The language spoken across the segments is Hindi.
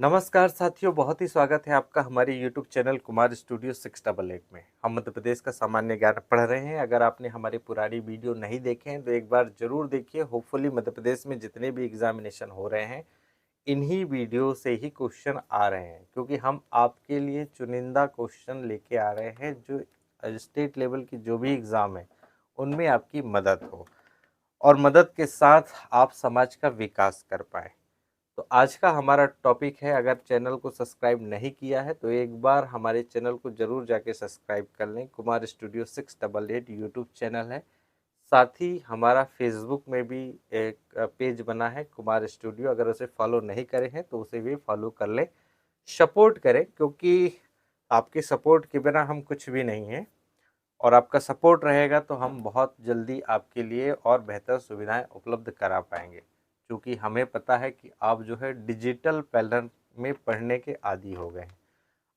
नमस्कार साथियों, बहुत ही स्वागत है आपका हमारे YouTube चैनल कुमार स्टूडियो 688 में। हम मध्य प्रदेश का सामान्य ज्ञान पढ़ रहे हैं। अगर आपने हमारी पुरानी वीडियो नहीं देखे हैं तो एक बार ज़रूर देखिए। होपफुली मध्य प्रदेश में जितने भी एग्जामिनेशन हो रहे हैं, इन्हीं वीडियो से ही क्वेश्चन आ रहे हैं, क्योंकि हम आपके लिए चुनिंदा क्वेश्चन लेके आ रहे हैं जो स्टेट लेवल की जो भी एग्ज़ाम है उनमें आपकी मदद हो और मदद के साथ आप समाज का विकास कर पाए। तो आज का हमारा टॉपिक है, अगर चैनल को सब्सक्राइब नहीं किया है तो एक बार हमारे चैनल को जरूर जाके सब्सक्राइब कर लें। कुमार स्टूडियो 688 यूट्यूब चैनल है। साथ ही हमारा फेसबुक में भी एक पेज बना है कुमार स्टूडियो, अगर उसे फॉलो नहीं करे हैं तो उसे भी फॉलो कर लें। सपोर्ट करें, क्योंकि आपके सपोर्ट के बिना हम कुछ भी नहीं हैं और आपका सपोर्ट रहेगा तो हम बहुत जल्दी आपके लिए और बेहतर सुविधाएं उपलब्ध करा पाएंगे। क्योंकि हमें पता है कि आप जो है डिजिटल पैनल में पढ़ने के आदी हो गए हैं।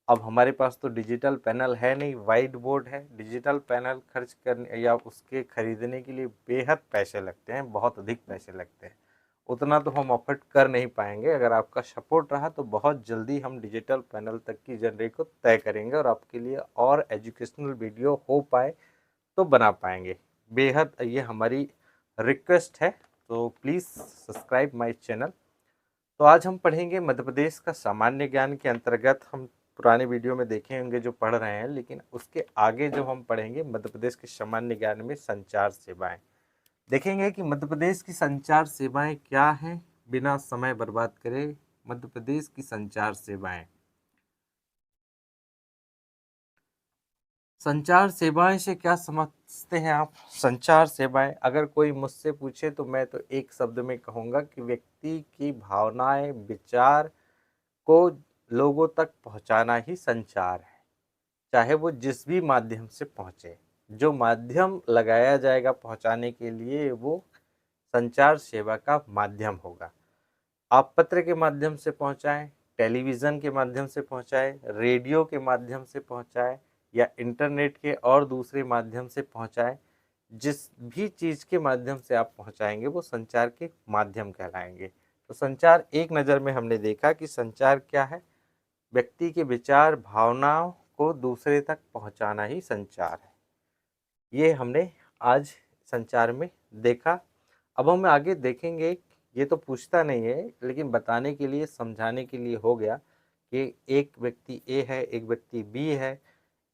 अब हमारे पास तो डिजिटल पैनल है नहीं, वाइट बोर्ड है। डिजिटल पैनल खर्च करने या उसके खरीदने के लिए बेहद पैसे लगते हैं, बहुत अधिक पैसे लगते हैं। उतना तो हम अफोर्ड कर नहीं पाएंगे। अगर आपका सपोर्ट रहा तो बहुत जल्दी हम डिजिटल पैनल तक की जर्नी को तय करेंगे और आपके लिए और एजुकेशनल वीडियो हो पाए तो बना पाएंगे। बेहद ये हमारी रिक्वेस्ट है, तो प्लीज़ सब्सक्राइब माय चैनल। तो आज हम पढ़ेंगे मध्य प्रदेश का सामान्य ज्ञान के अंतर्गत। हम पुराने वीडियो में देखे होंगे जो पढ़ रहे हैं, लेकिन उसके आगे जो हम पढ़ेंगे मध्य प्रदेश के सामान्य ज्ञान में संचार सेवाएं। देखेंगे कि मध्य प्रदेश की संचार सेवाएं क्या हैं। बिना समय बर्बाद करे मध्य प्रदेश की संचार सेवाएं। संचार सेवाएं से क्या समझते हैं आप? संचार सेवाएं अगर कोई मुझसे पूछे तो मैं तो एक शब्द में कहूँगा कि व्यक्ति की भावनाएं, विचार को लोगों तक पहुंचाना ही संचार है। चाहे वो जिस भी माध्यम से पहुंचे, जो माध्यम लगाया जाएगा पहुंचाने के लिए वो संचार सेवा का माध्यम होगा। आप पत्र के माध्यम से पहुंचाएं, टेलीविज़न के माध्यम से पहुंचाएं, रेडियो के माध्यम से पहुंचाएं या इंटरनेट के और दूसरे माध्यम से पहुंचाएं, जिस भी चीज़ के माध्यम से आप पहुंचाएंगे वो संचार के माध्यम कहलाएंगे। तो संचार एक नज़र में हमने देखा कि संचार क्या है। व्यक्ति के विचार, भावनाओं को दूसरे तक पहुंचाना ही संचार है। ये हमने आज संचार में देखा। अब हम आगे देखेंगे। ये तो पूछता नहीं है, लेकिन बताने के लिए, समझाने के लिए हो गया कि एक व्यक्ति ए है, एक व्यक्ति बी है।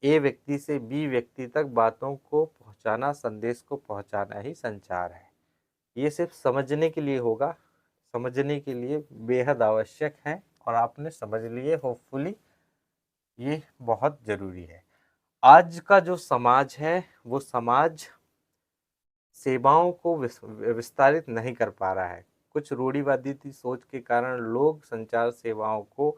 ए व्यक्ति से बी व्यक्ति तक बातों को पहुंचाना, संदेश को पहुंचाना ही संचार है। ये सिर्फ समझने के लिए होगा, समझने के लिए बेहद आवश्यक है और आपने समझ लिए होपफुली। ये बहुत ज़रूरी है। आज का जो समाज है वो समाज सेवाओं को विस्तारित नहीं कर पा रहा है। कुछ रूढ़िवादी सोच के कारण लोग संचार सेवाओं को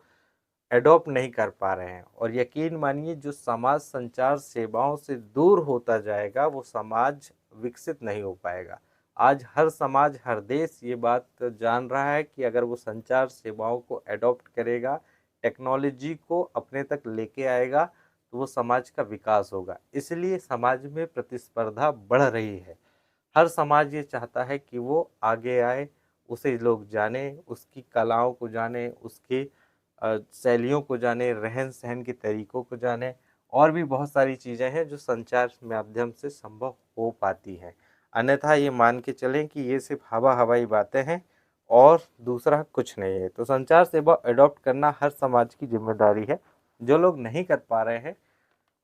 एडॉप्ट नहीं कर पा रहे हैं और यकीन मानिए, जो समाज संचार सेवाओं से दूर होता जाएगा वो समाज विकसित नहीं हो पाएगा। आज हर समाज, हर देश ये बात जान रहा है कि अगर वो संचार सेवाओं को एडॉप्ट करेगा, टेक्नोलॉजी को अपने तक लेके आएगा तो वो समाज का विकास होगा। इसलिए समाज में प्रतिस्पर्धा बढ़ रही है। हर समाज ये चाहता है कि वो आगे आए, उसे लोग जाने, उसकी कलाओं को जाने, उसकी शैलियों को जाने, रहन सहन के तरीकों को जाने। और भी बहुत सारी चीज़ें हैं जो संचार माध्यम से संभव हो पाती हैं। अन्यथा ये मान के चलें कि ये सिर्फ हवा हवाई बातें हैं और दूसरा कुछ नहीं है। तो संचार सेवा अडॉप्ट करना हर समाज की जिम्मेदारी है। जो लोग नहीं कर पा रहे हैं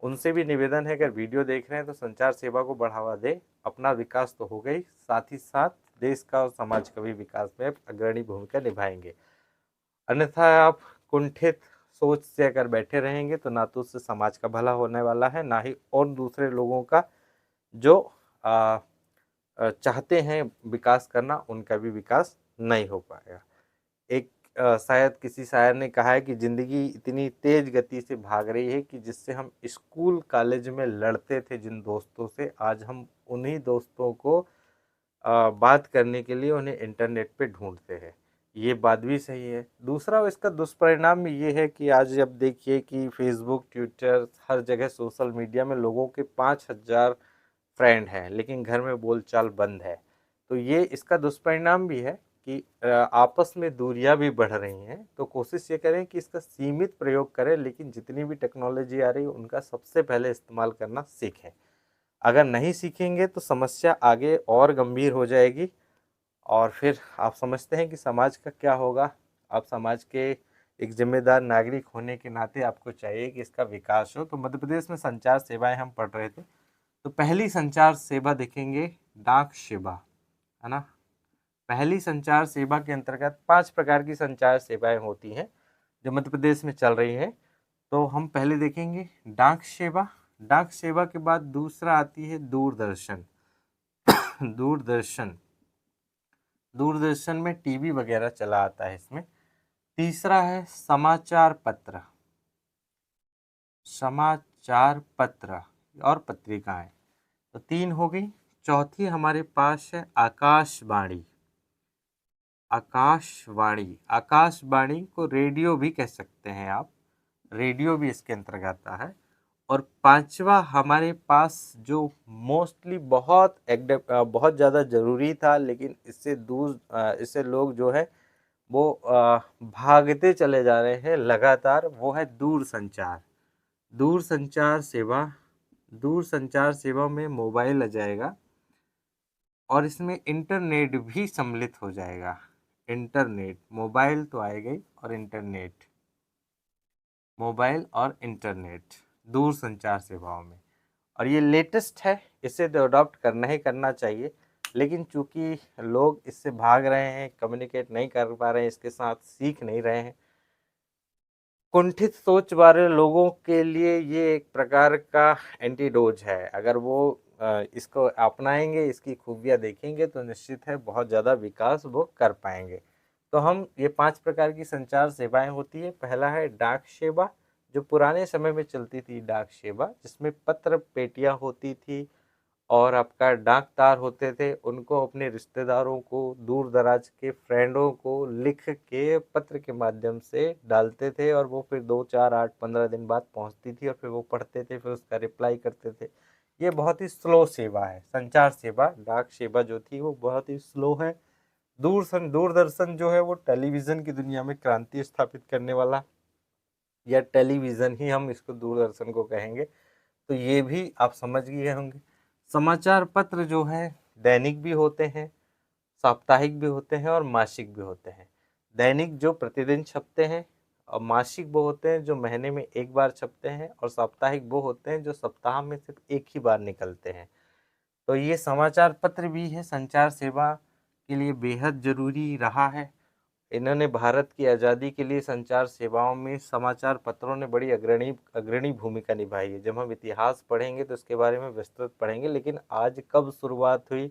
उनसे भी निवेदन है, अगर वीडियो देख रहे हैं तो संचार सेवा को बढ़ावा दें। अपना विकास तो हो गई, साथ ही साथ देश का और समाज का भी विकास में अग्रणी भूमिका निभाएंगे। अन्यथा आप कुंठित सोच से अगर बैठे रहेंगे तो ना तो उससे समाज का भला होने वाला है, ना ही और दूसरे लोगों का जो चाहते हैं विकास करना, उनका भी विकास नहीं हो पाएगा। एक शायद किसी शायर ने कहा है कि ज़िंदगी इतनी तेज गति से भाग रही है कि जिससे हम स्कूल कॉलेज में लड़ते थे जिन दोस्तों से, आज हम उन्हीं दोस्तों को बात करने के लिए उन्हें इंटरनेट पे ढूंढते हैं। ये बात भी सही है। दूसरा इसका दुष्परिणाम भी ये है कि आज जब देखिए कि फेसबुक, ट्विटर, हर जगह सोशल मीडिया में लोगों के 5,000 फ्रेंड हैं, लेकिन घर में बोलचाल बंद है। तो ये इसका दुष्परिणाम भी है। कि आपस में दूरियां भी बढ़ रही हैं, तो कोशिश ये करें कि इसका सीमित प्रयोग करें, लेकिन जितनी भी टेक्नोलॉजी आ रही है उनका सबसे पहले इस्तेमाल करना सीखें। अगर नहीं सीखेंगे तो समस्या आगे और गंभीर हो जाएगी, और फिर आप समझते हैं कि समाज का क्या होगा। आप समाज के एक जिम्मेदार नागरिक होने के नाते आपको चाहिए कि इसका विकास हो। तो मध्य प्रदेश में संचार सेवाएं हम पढ़ रहे थे, तो पहली संचार सेवा देखेंगे डाक सेवा, है ना। पहली संचार सेवा के अंतर्गत 5 प्रकार की संचार सेवाएं होती हैं जो मध्य प्रदेश में चल रही हैं। तो हम पहले देखेंगे डाक सेवा। डाक सेवा के बाद दूसरा आती है दूरदर्शन। दूरदर्शन, दूरदर्शन में टीवी वगैरह चला आता है इसमें। तीसरा है समाचार पत्र, समाचार पत्र और पत्रिकाएं, तो 3 हो गई। चौथी हमारे पास है आकाशवाणी। आकाशवाणी, आकाशवाणी को रेडियो भी कह सकते हैं आप, रेडियो भी इसके अंतर्गत आता है। और पांचवा हमारे पास जो मोस्टली बहुत ज़्यादा ज़रूरी था, लेकिन इससे दूर इससे लोग जो है वो भागते चले जा रहे हैं लगातार, वो है दूरसंचार। दूरसंचार सेवा, दूरसंचार सेवा में मोबाइल आ जाएगा और इसमें इंटरनेट भी सम्मिलित हो जाएगा। इंटरनेट, मोबाइल तो आएगा ही, और इंटरनेट, मोबाइल और इंटरनेट दूरसंचार सेवाओं में। और ये लेटेस्ट है, इसे तो अडॉप्ट करना ही करना चाहिए, लेकिन चूंकि लोग इससे भाग रहे हैं, कम्युनिकेट नहीं कर पा रहे हैं, इसके साथ सीख नहीं रहे हैं, कुंठित सोच वाले लोगों के लिए ये एक प्रकार का एंटीडोज है। अगर वो इसको अपनाएंगे, इसकी खूबियाँ देखेंगे, तो निश्चित है बहुत ज़्यादा विकास वो कर पाएंगे। तो हम ये 5 प्रकार की संचार सेवाएं होती है। पहला है डाक सेवा, जो पुराने समय में चलती थी डाक सेवा, जिसमें पत्र पेटियां होती थी और आपका डाक तार होते थे, उनको अपने रिश्तेदारों को, दूर दराज के फ्रेंडों को लिख के पत्र के माध्यम से डालते थे, और वो फिर 2, 4, 8, 15 दिन बाद पहुंचती थी, और फिर वो पढ़ते थे, फिर उसका रिप्लाई करते थे। ये बहुत ही स्लो सेवा है, संचार सेवा, डाक सेवा जो थी वो बहुत ही स्लो है। दूरदर्शन जो है वो टेलीविज़न की दुनिया में क्रांति स्थापित करने वाला, या टेलीविज़न ही हम इसको दूरदर्शन को कहेंगे, तो ये भी आप समझ गए होंगे। समाचार पत्र जो है दैनिक भी होते हैं, साप्ताहिक भी होते हैं और मासिक भी होते हैं। दैनिक जो प्रतिदिन छपते हैं, और मासिक वो होते हैं जो महीने में एक बार छपते हैं, और साप्ताहिक वो होते हैं जो सप्ताह में सिर्फ एक ही बार निकलते हैं। तो ये समाचार पत्र भी है, संचार सेवा के लिए बेहद जरूरी रहा है। इन्होंने भारत की आज़ादी के लिए संचार सेवाओं में समाचार पत्रों ने बड़ी अग्रणी भूमिका निभाई है। जब हम इतिहास पढ़ेंगे तो इसके बारे में विस्तृत पढ़ेंगे, लेकिन आज कब शुरुआत हुई,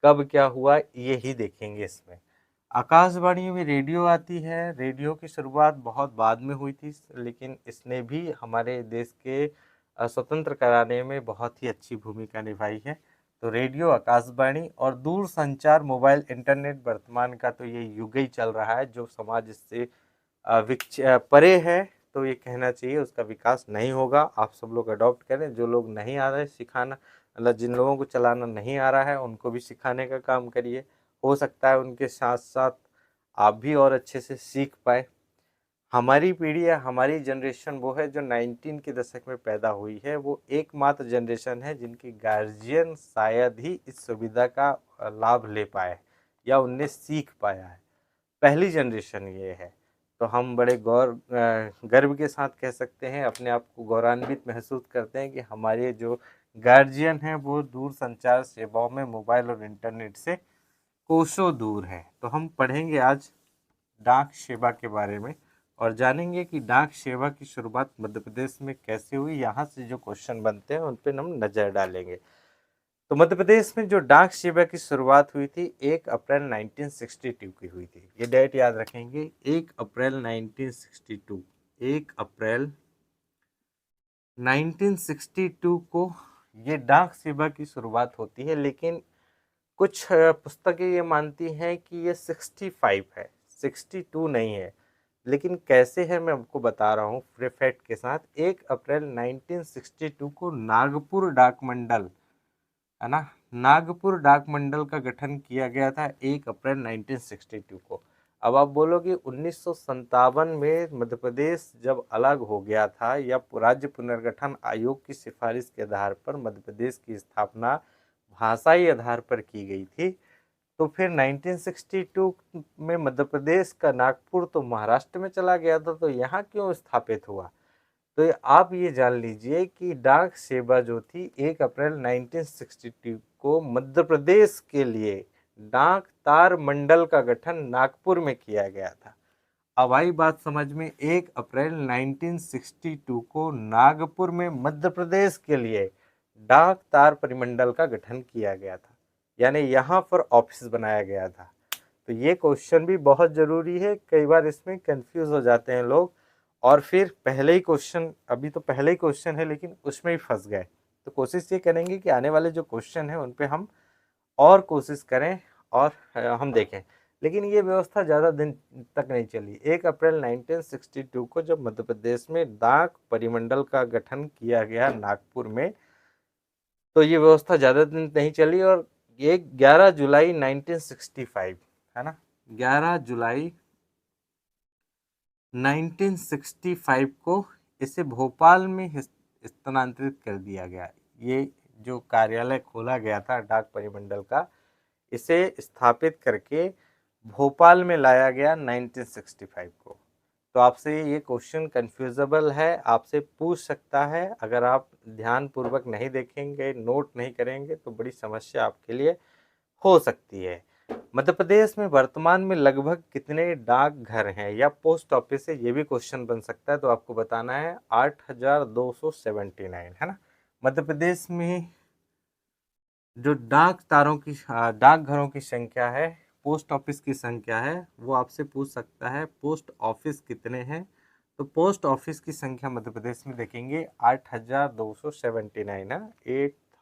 कब क्या हुआ, ये ही देखेंगे इसमें। आकाशवाणी में रेडियो आती है। रेडियो की शुरुआत बहुत बाद में हुई थी, लेकिन इसने भी हमारे देश के स्वतंत्र कराने में बहुत ही अच्छी भूमिका निभाई है। तो रेडियो, आकाशवाणी और दूरसंचार, मोबाइल, इंटरनेट वर्तमान का तो ये युग ही चल रहा है। जो समाज इससे परे है, तो ये कहना चाहिए उसका विकास नहीं होगा। आप सब लोग अडॉप्ट करें। जो लोग नहीं आ रहे सिखाना, मतलब जिन लोगों को चलाना नहीं आ रहा है, उनको भी सिखाने का काम करिए। हो सकता है उनके साथ साथ आप भी और अच्छे से सीख पाए। हमारी पीढ़ी या हमारी जनरेशन वो है जो 19 के दशक में पैदा हुई है। वो एकमात्र जनरेशन है जिनकी गार्जियन शायद ही इस सुविधा का लाभ ले पाए या उनने सीख पाया है। पहली जनरेशन ये है। तो हम बड़े गर्व के साथ कह सकते हैं, अपने आप को गौरवान्वित महसूस करते हैं कि हमारे जो गार्जियन हैं वो दूर संचार सेवाओं में मोबाइल और इंटरनेट से कोसों दूर है। तो हम पढ़ेंगे आज डाक सेवा के बारे में, और जानेंगे कि डाक सेवा की शुरुआत मध्य प्रदेश में कैसे हुई। यहाँ से जो क्वेश्चन बनते हैं उन पर हम नज़र डालेंगे। तो मध्य प्रदेश में जो डाक सेवा की शुरुआत हुई थी 1 अप्रैल 1962 की हुई थी। ये डेट याद रखेंगे, 1 अप्रैल 1962। 1 अप्रैल 1962 को ये डाक सेवा की शुरुआत होती है। लेकिन कुछ पुस्तकें ये मानती हैं कि ये 65 है, 62 नहीं है। लेकिन कैसे है मैं आपको बता रहा हूँ पूरे फैक्ट के साथ। 1 अप्रैल 1962 को नागपुर डाक मंडल, है ना, नागपुर डाक मंडल का गठन किया गया था 1 अप्रैल 1962 को। अब आप बोलोगे 1957 में मध्य प्रदेश जब अलग हो गया था या राज्य पुनर्गठन आयोग की सिफारिश के आधार पर मध्य प्रदेश की स्थापना भाषाई आधार पर की गई थी, तो फिर 1962 में मध्य प्रदेश का नागपुर तो महाराष्ट्र में चला गया था, तो यहाँ क्यों स्थापित हुआ? तो आप ये जान लीजिए कि डाक सेवा जो थी 1 अप्रैल 1962 को मध्य प्रदेश के लिए डाक तार मंडल का गठन नागपुर में किया गया था। अब आई बात समझ में, 1 अप्रैल 1962 को नागपुर में मध्य प्रदेश के लिए डाक तार परिमंडल का गठन किया गया था, यानी यहाँ पर ऑफिस बनाया गया था। तो ये क्वेश्चन भी बहुत ज़रूरी है, कई बार इसमें कंफ्यूज हो जाते हैं लोग, और फिर पहले ही क्वेश्चन, अभी तो पहले ही क्वेश्चन है लेकिन उसमें ही फंस गए। तो कोशिश ये करेंगे कि आने वाले जो क्वेश्चन है उन पे हम और कोशिश करें और हम देखें। लेकिन ये व्यवस्था ज़्यादा दिन तक नहीं चली। 1 अप्रैल 1962 को जब मध्य प्रदेश में डाक परिमंडल का गठन किया गया नागपुर में, तो ये व्यवस्था ज़्यादा दिन नहीं चली और ये 11 जुलाई 1965 है ना, 11 जुलाई 1965 को इसे भोपाल में स्थानांतरित कर दिया गया। ये जो कार्यालय खोला गया था डाक परिमंडल का, इसे स्थापित करके भोपाल में लाया गया 1965 को। तो आपसे ये क्वेश्चन कन्फ्यूजेबल है, आपसे पूछ सकता है। अगर आप ध्यान पूर्वक नहीं देखेंगे, नोट नहीं करेंगे, तो बड़ी समस्या आपके लिए हो सकती है। मध्य प्रदेश में वर्तमान में लगभग कितने डाकघर हैं या पोस्ट ऑफिस है, ये भी क्वेश्चन बन सकता है। तो आपको बताना है 8279 है ना। मध्य प्रदेश में जो डाकघरों की संख्या है, पोस्ट ऑफिस की संख्या है, वो आपसे पूछ सकता है पोस्ट ऑफिस कितने हैं। तो पोस्ट ऑफिस की संख्या मध्य प्रदेश में देखेंगे 8279 है,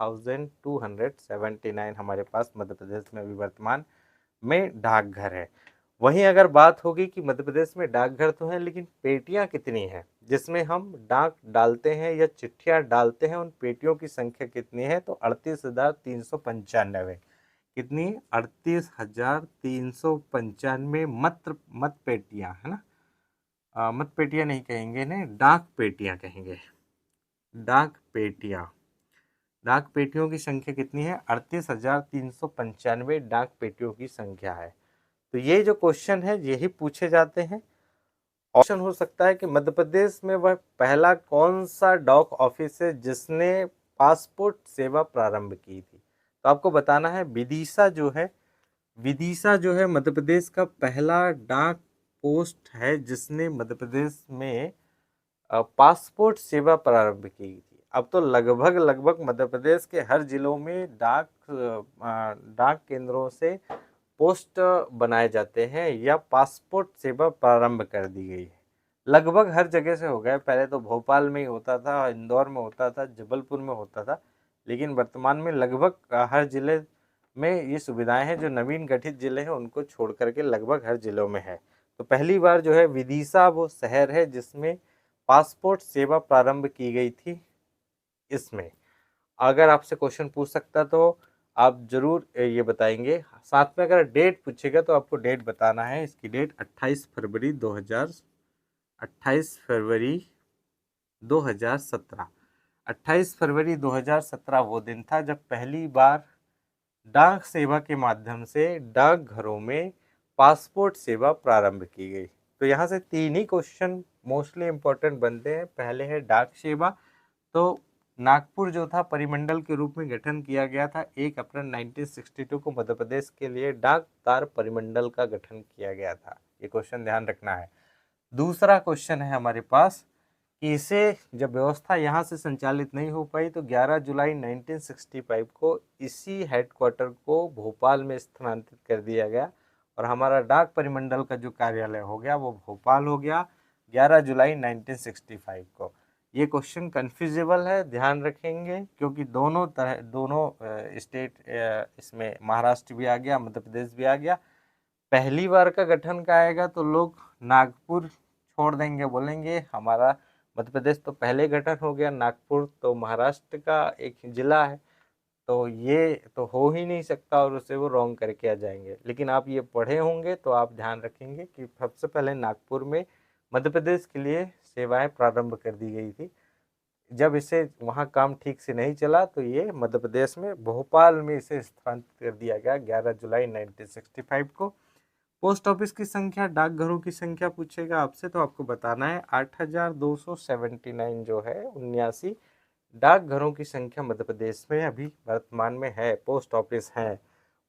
8279 हमारे पास मध्य प्रदेश में अभी वर्तमान में डाकघर है। वहीं अगर बात होगी कि मध्य प्रदेश में डाकघर तो है लेकिन पेटियां कितनी हैं जिसमें हम डाक डालते हैं या चिट्ठियां डालते हैं, उन पेटियों की संख्या कितनी है? तो 38,395। कितनी? 38,395 मत पेटियां है ना। मत पेटियां नहीं कहेंगे ने, डाक पेटियां कहेंगे। डाक पेटियां, डाक पेटियों की संख्या कितनी है? 38,395 डाक पेटियों की संख्या है। तो ये जो क्वेश्चन है यही पूछे जाते हैं। ऑप्शन हो सकता है कि मध्य प्रदेश में वह पहला कौन सा डाक ऑफिस है जिसने पासपोर्ट सेवा प्रारंभ की थी। तो आपको बताना है विदिशा जो है, विदिशा जो है मध्य प्रदेश का पहला डाक पोस्ट है जिसने मध्य प्रदेश में पासपोर्ट सेवा प्रारंभ की थी। अब तो लगभग मध्य प्रदेश के हर जिलों में डाक केंद्रों से पोस्ट बनाए जाते हैं या पासपोर्ट सेवा प्रारंभ कर दी गई है। लगभग हर जगह से हो गया। पहले तो भोपाल में ही होता था, इंदौर में होता था, जबलपुर में होता था, लेकिन वर्तमान में लगभग हर जिले में ये सुविधाएं हैं। जो नवीन गठित जिले हैं उनको छोड़ करके लगभग हर जिलों में है। तो पहली बार जो है विदिशा वो शहर है जिसमें पासपोर्ट सेवा प्रारंभ की गई थी। इसमें अगर आपसे क्वेश्चन पूछ सकता तो आप जरूर ये बताएंगे। साथ में अगर डेट पूछेगा तो आपको डेट बताना है। इसकी डेट 28 फरवरी 2017। 28 फरवरी 2017 वो दिन था जब पहली बार डाक सेवा के माध्यम से डाकघरों में पासपोर्ट सेवा प्रारंभ की गई। तो यहाँ से 3 ही क्वेश्चन मोस्टली इंपॉर्टेंट बनते हैं। पहले है डाक सेवा। तो नागपुर जो था परिमंडल के रूप में गठन किया गया था 1 अप्रैल 1962 को मध्य प्रदेश के लिए डाक तार परिमंडल का गठन किया गया था। ये क्वेश्चन ध्यान रखना है। दूसरा क्वेश्चन है हमारे पास कि इसे जब व्यवस्था यहाँ से संचालित नहीं हो पाई तो 11 जुलाई 1965 को इसी हेडक्वार्टर को भोपाल में स्थानांतरित कर दिया गया और हमारा डाक परिमंडल का जो कार्यालय हो गया वो भोपाल हो गया 11 जुलाई 1965 को। ये क्वेश्चन कन्फ्यूजेबल है, ध्यान रखेंगे, क्योंकि दोनों स्टेट इसमें महाराष्ट्र भी आ गया, मध्य प्रदेश भी आ गया। पहली बार का गठन का आएगा तो लोग नागपुर छोड़ देंगे, बोलेंगे हमारा मध्य प्रदेश तो पहले गठन हो गया, नागपुर तो महाराष्ट्र का एक जिला है। तो ये तो हो ही नहीं सकता और उसे वो रॉन्ग करके आ जाएंगे। लेकिन आप ये पढ़े होंगे तो आप ध्यान रखेंगे कि सबसे पहले नागपुर में मध्य प्रदेश के लिए सेवाएं प्रारंभ कर दी गई थी। जब इसे वहाँ काम ठीक से नहीं चला तो ये मध्य प्रदेश में भोपाल में इसे स्थानांतरित कर दिया गया 11 जुलाई 1965 को। पोस्ट ऑफिस की संख्या, डाकघरों की संख्या पूछेगा आपसे तो आपको बताना है 8279 जो है 79 डाकघरों की संख्या मध्य प्रदेश में अभी वर्तमान में है, पोस्ट ऑफिस है।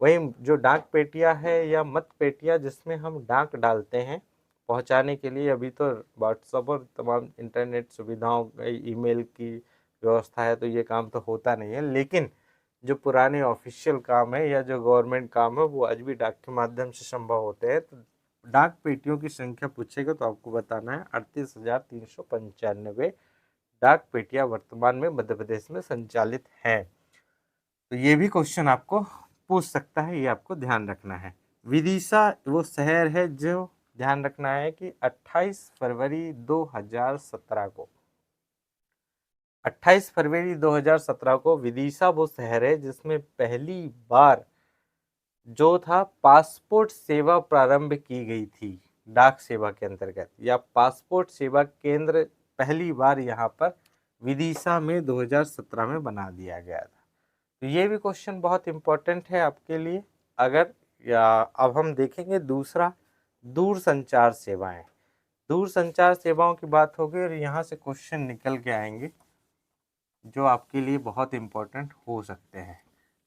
वहीं जो डाक पेटियां है या मत पेटियां जिसमें हम डाक डालते हैं पहुंचाने के लिए, अभी तो व्हाट्सएप और तमाम इंटरनेट सुविधाओं, ईमेल की व्यवस्था है तो ये काम तो होता नहीं है। लेकिन जो पुराने ऑफिशियल काम है या जो गवर्नमेंट काम है वो आज भी डाक के माध्यम से संभव होते हैं। तो डाक पेटियों की संख्या पूछेगा तो आपको बताना है 38,395 डाक पेटियां वर्तमान में मध्य प्रदेश में संचालित हैं। तो ये भी क्वेश्चन आपको पूछ सकता है, ये आपको ध्यान रखना है। विदिशा वो शहर है जो ध्यान रखना है कि 28 फरवरी 2017 को 28 फरवरी 2017 को विदिशा वो शहर है जिसमें पहली बार जो था पासपोर्ट सेवा प्रारंभ की गई थी डाक सेवा के अंतर्गत, या पासपोर्ट सेवा केंद्र पहली बार यहाँ पर विदिशा में 2017 में बना दिया गया था। तो ये भी क्वेश्चन बहुत इंपॉर्टेंट है आपके लिए। अगर या अब हम देखेंगे दूसरा, दूर संचार सेवाएं। दूर संचार सेवाओं की बात होगी और यहाँ से क्वेश्चन निकल के आएंगे जो आपके लिए बहुत इंपॉर्टेंट हो सकते हैं।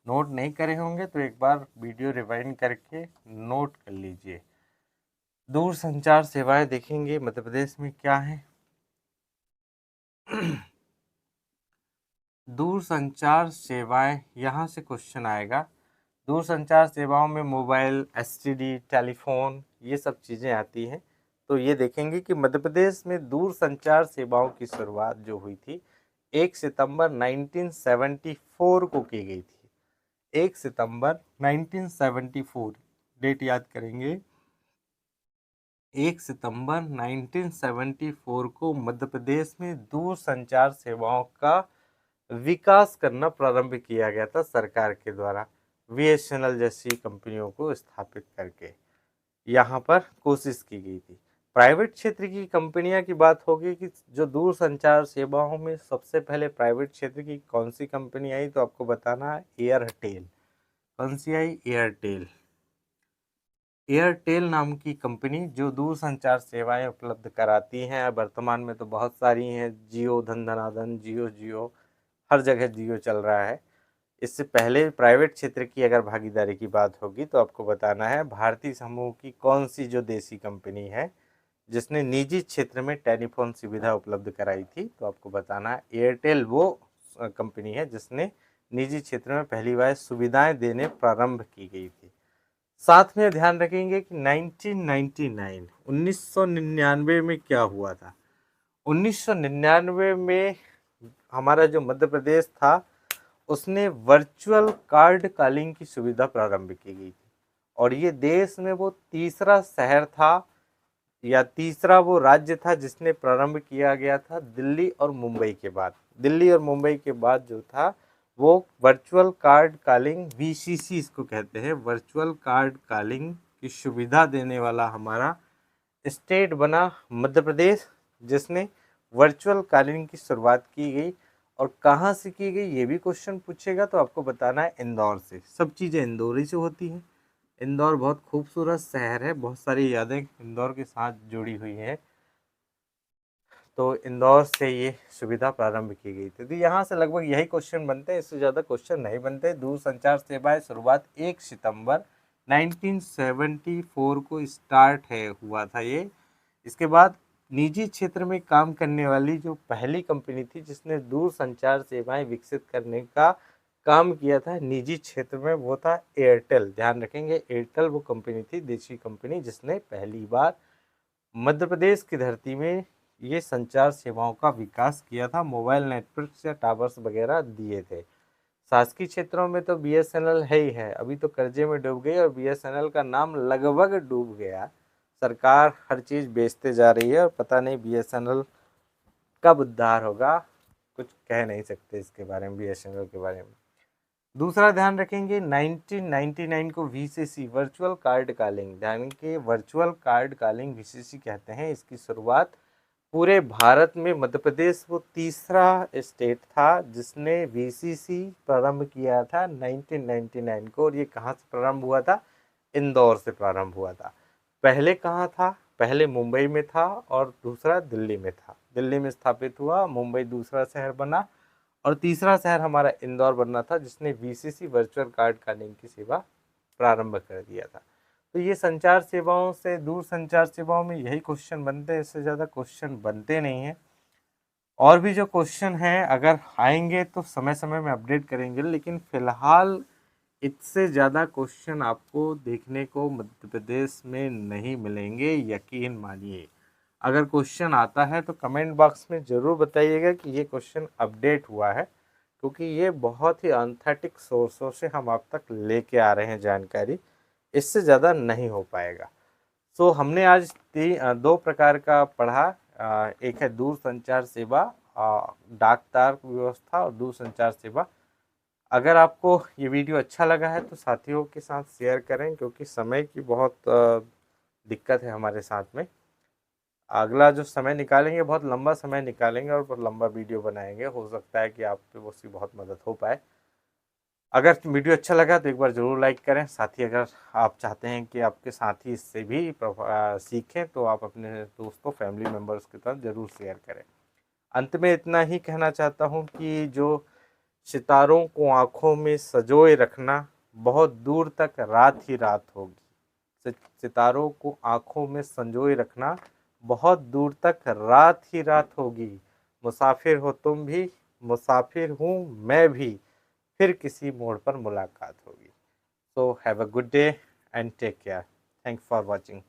नोट नहीं करे होंगे तो एक बार वीडियो रिवाइंड करके नोट कर लीजिए। दूर संचार सेवाएं देखेंगे मध्य प्रदेश में क्या है। दूर संचार सेवाएं, यहाँ से क्वेश्चन आएगा। दूर संचार सेवाओं में मोबाइल, एसटीडी, टेलीफोन, ये सब चीज़ें आती हैं। तो ये देखेंगे कि मध्य प्रदेश में दूर संचार सेवाओं की शुरुआत जो हुई थी 1 सितंबर 1974 को की गई थी। 1 सितंबर 1974 डेट याद करेंगे। 1 सितंबर 1974 को मध्य प्रदेश में दूर संचार सेवाओं का विकास करना प्रारंभ किया गया था सरकार के द्वारा। बीएसएनएल जैसी कंपनियों को स्थापित करके यहाँ पर कोशिश की गई थी। प्राइवेट क्षेत्र की कंपनियां की बात होगी कि जो दूर संचार सेवाओं में सबसे पहले प्राइवेट क्षेत्र की कौन सी कंपनी आई तो आपको बताना है एयरटेल। कौन सी आई? एयरटेल। एयरटेल नाम की कंपनी जो दूर संचार सेवाएं उपलब्ध कराती हैं। वर्तमान में तो बहुत सारी हैं, जियो, धन धनाधन, जियो, हर जगह जियो चल रहा है। इससे पहले प्राइवेट क्षेत्र की अगर भागीदारी की बात होगी तो आपको बताना है भारतीय समूह की कौन सी जो देसी कंपनी है जिसने निजी क्षेत्र में टेलीफोन सुविधा उपलब्ध कराई थी। तो आपको बताना है एयरटेल वो कंपनी है जिसने निजी क्षेत्र में पहली बार सुविधाएं देने प्रारंभ की गई थी। साथ में ध्यान रखेंगे कि 1999 में क्या हुआ था। 1999 में हमारा जो मध्य प्रदेश था उसने वर्चुअल कार्ड कॉलिंग की सुविधा प्रारंभ की गई थी और ये देश में वो तीसरा शहर था या तीसरा वो राज्य था जिसने प्रारंभ किया गया था दिल्ली और मुंबई के बाद। दिल्ली और मुंबई के बाद जो था वो वर्चुअल कार्ड कॉलिंग, वीसीसी इसको कहते हैं, वर्चुअल कार्ड कॉलिंग की सुविधा देने वाला हमारा स्टेट बना मध्य प्रदेश, जिसने वर्चुअल कॉलिंग की शुरुआत की गई। और कहाँ से की गई ये भी क्वेश्चन पूछेगा तो आपको बताना है इंदौर से। सब चीज़ें इंदौर ही से होती हैं। इंदौर बहुत खूबसूरत शहर है, बहुत सारी यादें इंदौर के साथ जुड़ी हुई हैं। तो इंदौर से ये सुविधा प्रारंभ की गई थी। तो यहाँ से लगभग यही क्वेश्चन बनते हैं, इससे ज़्यादा क्वेश्चन नहीं बनते। दूर संचार सेवाएं शुरुआत 1 सितंबर 1974 को स्टार्ट हुआ था ये। इसके बाद निजी क्षेत्र में काम करने वाली जो पहली कंपनी थी जिसने दूर संचार सेवाएं विकसित करने का काम किया था निजी क्षेत्र में, वो था एयरटेल। ध्यान रखेंगे एयरटेल वो कंपनी थी, देशी कंपनी, जिसने पहली बार मध्य प्रदेश की धरती में ये संचार सेवाओं का विकास किया था। मोबाइल नेटवर्क या टावर्स वगैरह दिए थे। शासकीय क्षेत्रों में तो बीएसएनएल है ही है, अभी तो कर्जे में डूब गई और बीएसएनएल का नाम लगभग डूब गया। सरकार हर चीज़ बेचते जा रही है और पता नहीं बीएसएनएल कब उद्धार होगा, कुछ कह नहीं सकते इसके बारे में, बीएसएनएल के बारे में। दूसरा ध्यान रखेंगे 1999 को वीसीसी वर्चुअल कार्ड कॉलिंग, ध्यान के वर्चुअल कार्ड कॉलिंग वीसीसी कहते हैं। इसकी शुरुआत पूरे भारत में मध्य प्रदेश वो तीसरा स्टेट था जिसने वीसीसी प्रारंभ किया था 1999 को। और ये कहाँ से प्रारंभ हुआ था? इंदौर से प्रारंभ हुआ था। पहले कहाँ था? पहले मुंबई में था और दूसरा दिल्ली में था। दिल्ली में स्थापित हुआ, मुंबई दूसरा शहर बना और तीसरा शहर हमारा इंदौर बनना था, जिसने वीसीसी वर्चुअल कार्ड कॉलिंग की सेवा प्रारंभ कर दिया था। तो ये संचार सेवाओं से, दूर संचार सेवाओं में यही क्वेश्चन बनते हैं, इससे ज़्यादा क्वेश्चन बनते नहीं हैं। और भी जो क्वेश्चन हैं अगर आएंगे तो समय समय में अपडेट करेंगे, लेकिन फिलहाल इससे ज़्यादा क्वेश्चन आपको देखने को मध्य प्रदेश में नहीं मिलेंगे, यकीन मानिए। अगर क्वेश्चन आता है तो कमेंट बॉक्स में ज़रूर बताइएगा कि ये क्वेश्चन अपडेट हुआ है, क्योंकि ये बहुत ही ऑथेंटिक सोर्सों से हम आप तक लेके आ रहे हैं जानकारी, इससे ज़्यादा नहीं हो पाएगा। सो हमने आज दो प्रकार का पढ़ा। एक है दूर संचार सेवा, डाक तार व्यवस्था और दूर संचार सेवा। अगर आपको ये वीडियो अच्छा लगा है तो साथियों के साथ शेयर करें, क्योंकि समय की बहुत दिक्कत है हमारे साथ में। अगला जो समय निकालेंगे बहुत लंबा समय निकालेंगे और बहुत लंबा वीडियो बनाएंगे, हो सकता है कि आप पे उसकी बहुत मदद हो पाए। अगर वीडियो अच्छा लगा तो एक बार ज़रूर लाइक करें। साथ ही अगर आप चाहते हैं कि आपके साथी इससे भी सीखें तो आप अपने दोस्तों, फैमिली मेम्बर्स के साथ ज़रूर शेयर करें। अंत में इतना ही कहना चाहता हूँ कि जो सितारों को आँखों में संजोए रखना, बहुत दूर तक रात ही रात होगी। सितारों को आँखों में संजोए रखना, बहुत दूर तक रात ही रात होगी। मुसाफिर हो तुम भी, मुसाफिर हूँ मैं भी, फिर किसी मोड़ पर मुलाकात होगी। So have a good day and take care. Thanks for watching.